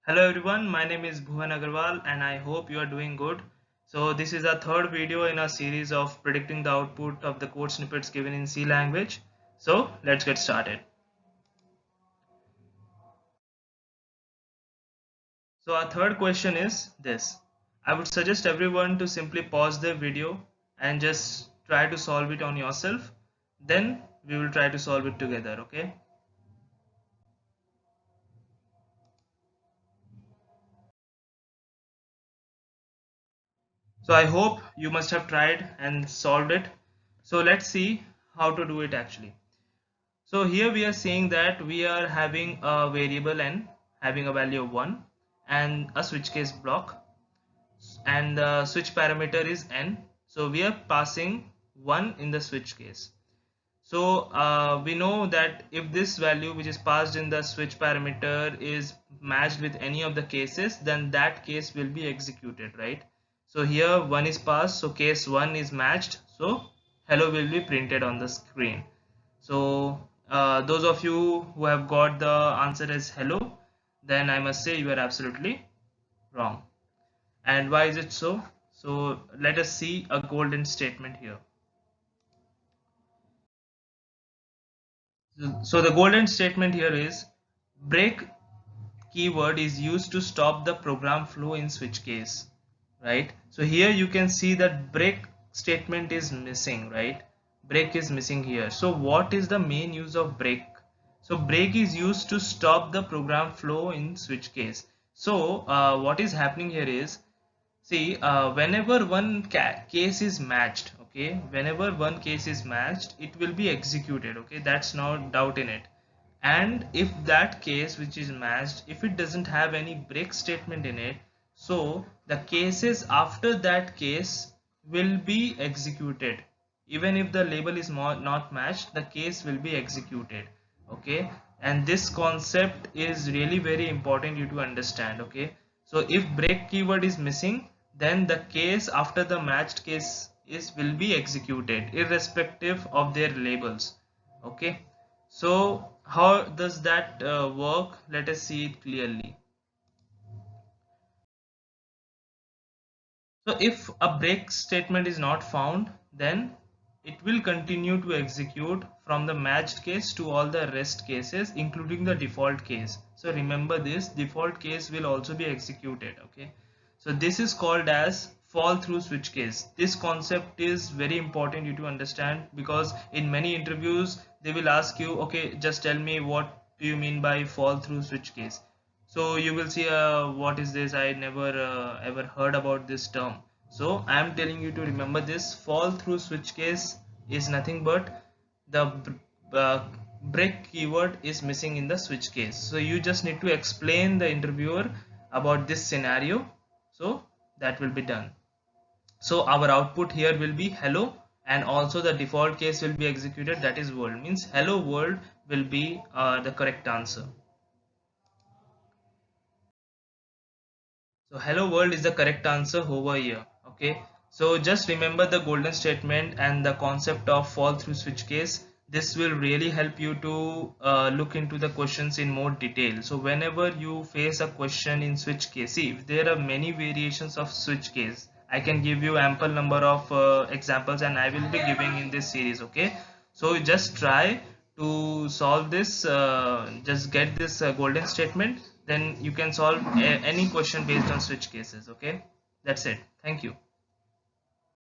Hello everyone, my name is Bhuvan Agarwal and I hope you are doing good. So this is our third video in our series of predicting the output of the code snippets given in C language. So let's get started. So our third question is this. I would suggest everyone to simply pause the video and just try to solve it on yourself. Then we will try to solve it together, okay? So I hope you must have tried and solved it. So let's see how to do it actually. So here we are saying that we are having a variable n having a value of 1 and a switch case block, and the switch parameter is n. So we are passing 1 in the switch case. So we know that if this value which is passed in the switch parameter is matched with any of the cases, then that case will be executed, right? So here 1 is passed, so case 1 is matched, so hello will be printed on the screen. So those of you who have got the answer as hello, then I must say you are absolutely wrong. And why is it so? So let us see a golden statement here. So the golden statement here is break keyword is used to stop the program flow in switch case, right? So here you can see that break statement is missing, right? Break is missing here. So what is the main use of break? So break is used to stop the program flow in switch case. So what is happening here is, see, whenever one case is matched, okay, whenever one case is matched, it will be executed, okay, that's no doubt in it. And if that case which is matched, if it doesn't have any break statement in it, so the cases after that case will be executed. Even if the label is not matched, the case will be executed, okay. And this concept is really very important you to understand, okay. So if break keyword is missing, then the case after the matched case is will be executed irrespective of their labels, okay. So how does that work? Let us see it clearly. So if a break statement is not found, then it will continue to execute from the matched case to all the rest cases, including the default case. So remember, this default case will also be executed, okay. So this is called as fall through switch case. This concept is very important you to understand, because in many interviews they will ask you, okay, just tell me what do you mean by fall through switch case. So you will see, what is this? I never ever heard about this term. So I am telling you to remember this. Fall through switch case is nothing but the uh, break keyword is missing in the switch case. So you just need to explain the interviewer about this scenario. So that will be done. So our output here will be hello, and also the default case will be executed, that is world, means hello world will be the correct answer. So hello world is the correct answer over here. Okay. So just remember the golden statement and the concept of fall through switch case. This will really help you to look into the questions in more detail. So whenever you face a question in switch case, see, if there are many variations of switch case, I can give you ample number of examples, and I will be giving in this series. Okay. So just try to solve this, just get this golden statement, then you can solve any question based on switch cases, okay. That's it. Thank you.